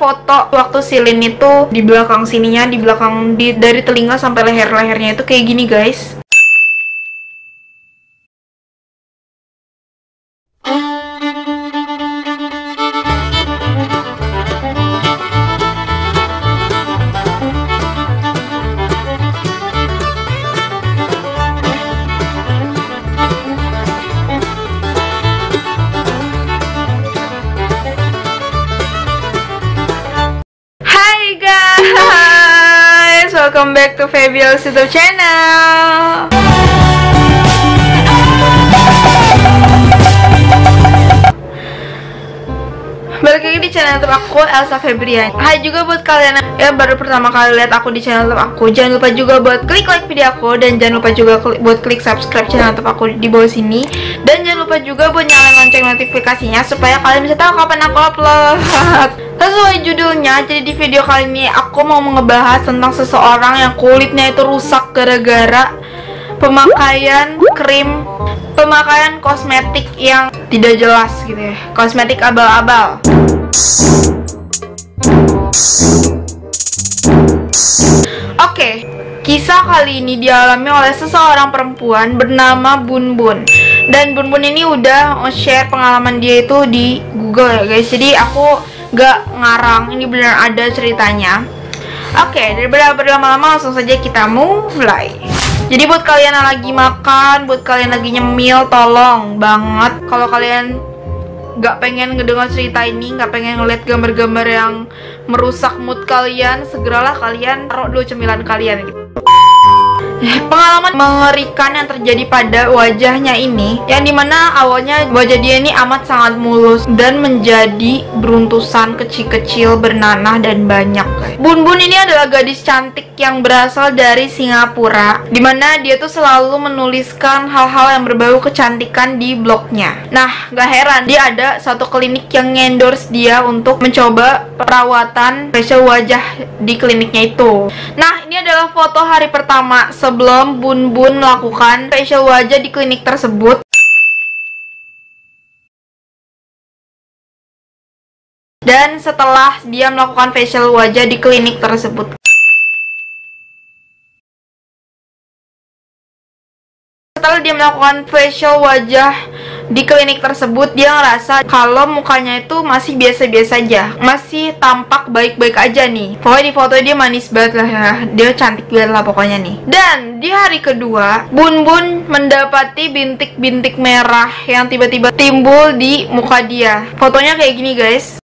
foto waktu Silin itu di belakang sininya, di belakang dari telinga sampai leher-lehernya itu kayak gini guys. Welcome back to Fabio's YouTube channel. Balik lagi di channel YouTube aku, Elsa Febrian. Hai juga buat kalian yang baru pertama kali lihat aku di channel YouTube aku. Jangan lupa juga buat klik like video aku, dan jangan lupa juga buat klik subscribe channel YouTube aku di bawah sini. Dan jangan lupa juga buat nyalain lonceng notifikasinya supaya kalian bisa tahu kapan aku upload. Sesuai judulnya, jadi di video kali ini aku mau ngebahas tentang seseorang yang kulitnya itu rusak gara-gara pemakaian kosmetik yang tidak jelas gitu ya. Kosmetik abal-abal. Oke, kisah kali ini dialami oleh seseorang perempuan bernama Bun Bun. Dan Bun Bun ini udah share pengalaman dia itu di Google ya guys. Jadi aku gak ngarang, ini benar ada ceritanya. Oke, daripada berlama-lama langsung saja kita mulai. Jadi buat kalian yang lagi makan, buat kalian lagi nyemil, tolong banget kalau kalian gak pengen ngedengar cerita ini, gak pengen ngeliat gambar-gambar yang merusak mood kalian, segeralah kalian taruh dulu cemilan kalian gitu. Pengalaman mengerikan yang terjadi pada wajahnya ini, yang dimana awalnya wajah dia ini amat sangat mulus dan menjadi beruntusan kecil-kecil, bernanah dan banyak. Bun Bun ini adalah gadis cantik yang berasal dari Singapura, dimana dia tuh selalu menuliskan hal-hal yang berbau kecantikan di blognya. Nah, gak heran dia ada satu klinik yang endorse dia untuk mencoba perawatan facial wajah di kliniknya itu. Nah, ini adalah foto hari pertama sebelum Bun Bun melakukan facial wajah di klinik tersebut. Dan setelah dia melakukan facial wajah di klinik tersebut. Setelah dia melakukan facial wajah di klinik tersebut, dia ngerasa kalau mukanya itu masih biasa-biasa aja, masih tampak baik-baik aja nih. Pokoknya di foto dia manis banget lah ya, dia cantik banget lah pokoknya nih. Dan di hari kedua, Bun Bun mendapati bintik-bintik merah yang tiba-tiba timbul di muka dia. Fotonya kayak gini guys.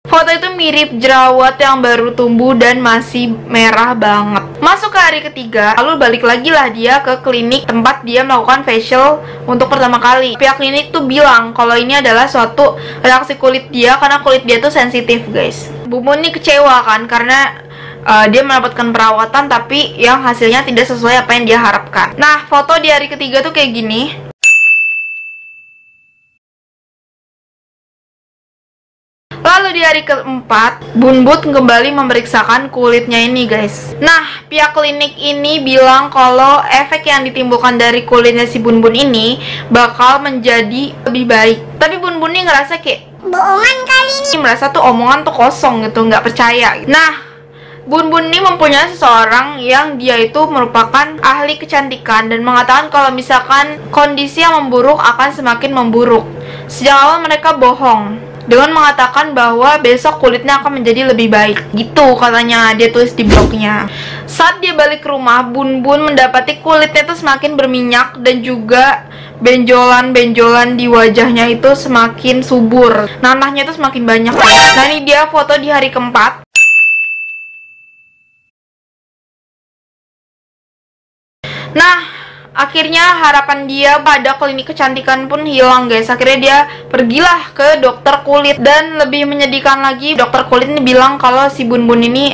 Foto itu mirip jerawat yang baru tumbuh dan masih merah banget. Masuk ke hari ketiga, lalu balik lagi lah dia ke klinik tempat dia melakukan facial untuk pertama kali. Pihak klinik tuh bilang kalau ini adalah suatu reaksi kulit dia karena kulit dia tuh sensitif guys. Bun Bun ini kecewa kan karena dia mendapatkan perawatan tapi yang hasilnya tidak sesuai apa yang dia harapkan. Nah, foto di hari ketiga tuh kayak gini. Lalu di hari keempat, Bun Bun kembali memeriksakan kulitnya ini guys. Nah, pihak klinik ini bilang kalau efek yang ditimbulkan dari kulitnya si Bun Bun ini bakal menjadi lebih baik. Tapi Bun Bun ini ngerasa kayak bohongan kali ini, merasa tuh omongan tuh kosong gitu, nggak percaya. Nah, Bun Bun ini mempunyai seseorang yang dia itu merupakan ahli kecantikan dan mengatakan kalau misalkan kondisi yang memburuk akan semakin memburuk. Sejak awal mereka bohong dengan mengatakan bahwa besok kulitnya akan menjadi lebih baik. Gitu katanya, dia tulis di blognya. Saat dia balik ke rumah, Bun Bun mendapati kulitnya itu semakin berminyak dan juga benjolan-benjolan di wajahnya itu semakin subur. Nanahnya itu semakin banyak. Nah, ini dia foto di hari keempat. Nah, akhirnya harapan dia pada klinik kecantikan pun hilang guys. Akhirnya dia pergilah ke dokter kulit. Dan lebih menyedihkan lagi, dokter kulit ini bilang kalau si Bun Bun ini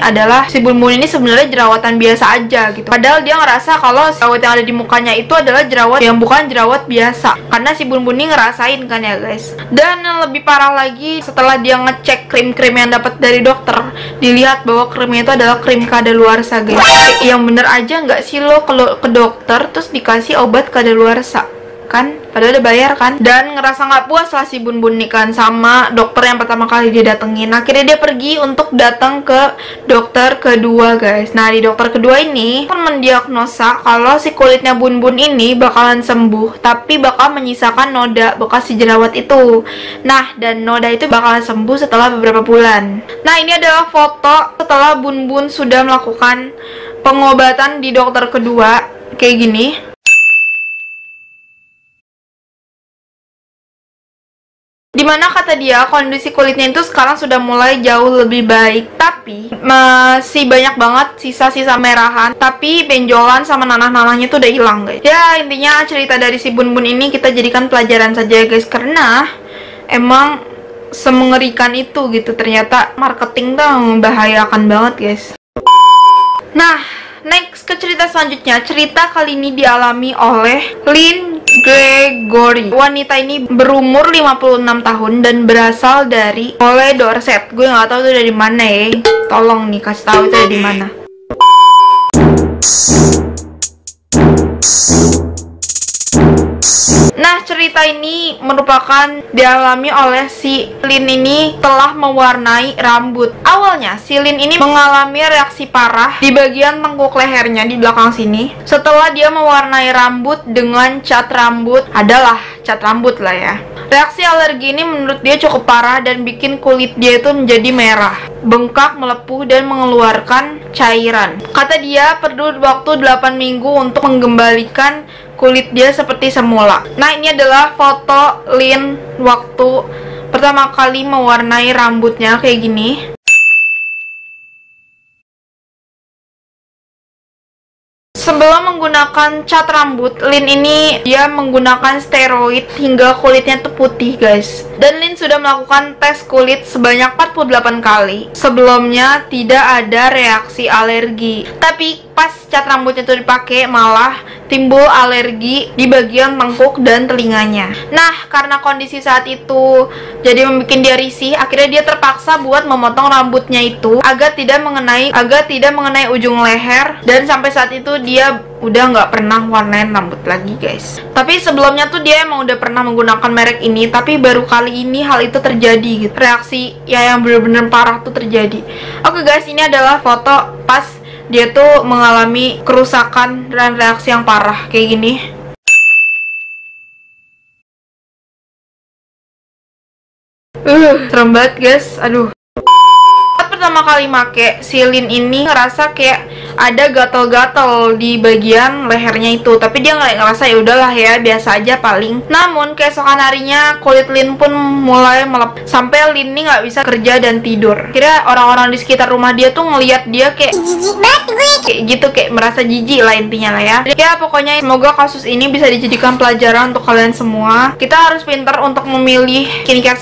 sebenarnya jerawatan biasa aja gitu. Padahal dia ngerasa kalau jerawat yang ada di mukanya itu adalah jerawat yang bukan jerawat biasa, karena si Bun Bun ini ngerasain kan ya guys. Dan yang lebih parah lagi, setelah dia ngecek krim-krim yang dapat dari dokter, dilihat bahwa krimnya itu adalah krim kadaluarsa guys. Yang bener aja nggak sih lo ke dokter terus dikasih obat kadaluarsa? kan, padahal udah bayar kan. Dan ngerasa nggak puas lah si Bun Bun nih kan sama dokter yang pertama kali dia datengin. Akhirnya dia pergi untuk datang ke dokter kedua guys. Nah di dokter kedua ini pun mendiagnosa kalau si kulitnya Bun Bun ini bakalan sembuh, tapi bakal menyisakan noda bekas si jerawat itu. Nah dan noda itu bakalan sembuh setelah beberapa bulan. Nah ini adalah foto setelah Bun Bun sudah melakukan pengobatan di dokter kedua, kayak gini. Dimana kata dia kondisi kulitnya itu sekarang sudah mulai jauh lebih baik, tapi masih banyak banget sisa-sisa merahan, tapi benjolan sama nanah-nanahnya tuh udah hilang guys. Ya intinya cerita dari si Bun Bun ini kita jadikan pelajaran saja guys, karena emang semengerikan itu gitu, ternyata marketing tuh membahayakan banget guys. Nah next ke cerita selanjutnya. Cerita kali ini dialami oleh Lynn Gregory. Wanita ini berumur 56 tahun dan berasal dari Ole Dorset. Gue nggak tahu itu dari mana ya. Tolong nih kasih tahu itu dari mana. Nah cerita ini merupakan dialami oleh si Lin ini telah mewarnai rambut. Awalnya si Lin ini mengalami reaksi parah di bagian tengkuk lehernya di belakang sini. Setelah dia mewarnai rambut dengan cat rambut, adalah cat rambut lah ya. Reaksi alergi ini menurut dia cukup parah dan bikin kulit dia itu menjadi merah, bengkak, melepuh, dan mengeluarkan cairan. Kata dia perlu waktu 8 minggu untuk mengembalikan kulit dia seperti semula. Nah ini adalah foto Lin waktu pertama kali mewarnai rambutnya kayak gini. Sebelum menggunakan cat rambut, Lin ini dia menggunakan steroid hingga kulitnya tuh putih guys. Dan Lin sudah melakukan tes kulit sebanyak 48 kali. Sebelumnya tidak ada reaksi alergi, tapi pas cat rambutnya tuh dipakai malah timbul alergi di bagian tengkuk dan telinganya. Nah karena kondisi saat itu jadi membuat dia risih, akhirnya dia terpaksa buat memotong rambutnya itu agar tidak mengenai ujung leher. Dan sampai saat itu dia udah nggak pernah warnain rambut lagi guys. Tapi sebelumnya tuh dia emang udah pernah menggunakan merek ini, tapi baru kali ini hal itu terjadi gitu. Reaksi ya yang bener-bener parah tuh terjadi. Oke guys, ini adalah foto pas dia tuh mengalami kerusakan dan reaksi yang parah kayak gini. Serem banget guys, aduh. Pertama kali make, si Lin ini ngerasa kayak ada gatal-gatal di bagian lehernya itu, tapi dia nggak ngerasa ya udahlah ya biasa aja paling. Namun keesokan harinya kulit Lin pun mulai melep sampai Lin ini nggak bisa kerja dan tidur. Kira orang-orang di sekitar rumah dia tuh ngelihat dia kayak jijik banget gue, kayak gitu, kayak merasa jijik lah intinya lah ya. Ya pokoknya semoga kasus ini bisa dijadikan pelajaran untuk kalian semua. Kita harus pintar untuk memilih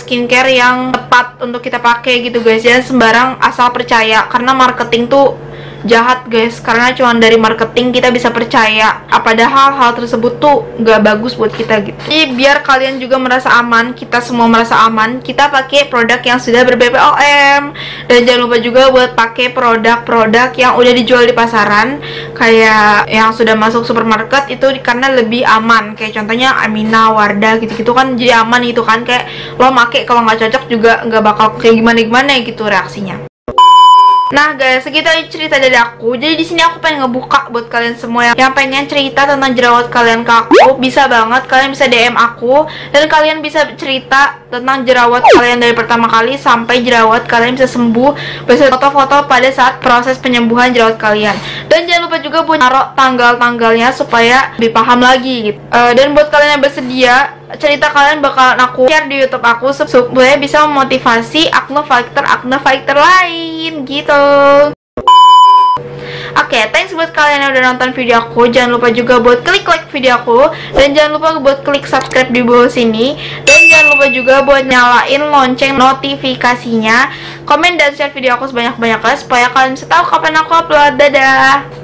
skincare yang tepat untuk kita pakai gitu guys, jangan sembarang asal percaya, karena marketing tuh jahat guys, karena cuma dari marketing kita bisa percaya, padahal hal tersebut tuh nggak bagus buat kita gitu. Jadi biar kalian juga merasa aman, kita semua merasa aman, kita pakai produk yang sudah ber-BPOM. Dan jangan lupa juga buat pakai produk-produk yang udah dijual di pasaran, kayak yang sudah masuk supermarket itu, karena lebih aman. Kayak contohnya Amina, Wardah gitu-gitu kan, jadi aman itu kan, kayak lo make kalau nggak cocok juga nggak bakal kayak gimana-gimana gitu reaksinya. Nah guys, segitu aja cerita dari aku. Jadi di sini aku pengen ngebuka buat kalian semua yang pengen cerita tentang jerawat kalian ke aku. Bisa banget, kalian bisa DM aku dan kalian bisa cerita tentang jerawat kalian dari pertama kali sampai jerawat kalian bisa sembuh. Bisa foto-foto pada saat proses penyembuhan jerawat kalian. Dan jangan lupa juga buat naruh tanggal-tanggalnya supaya lebih paham lagi gitu. Dan buat kalian yang bersedia, cerita kalian bakalan aku share di YouTube aku supaya bisa memotivasi acne fighter lain gitu. Oke, thanks buat kalian yang udah nonton video aku. Jangan lupa juga buat klik like video aku, dan jangan lupa buat klik subscribe di bawah sini, dan jangan lupa juga buat nyalain lonceng notifikasinya. Komen dan share video aku sebanyak-banyaknya supaya kalian bisa tahu kapan aku upload. Dadah.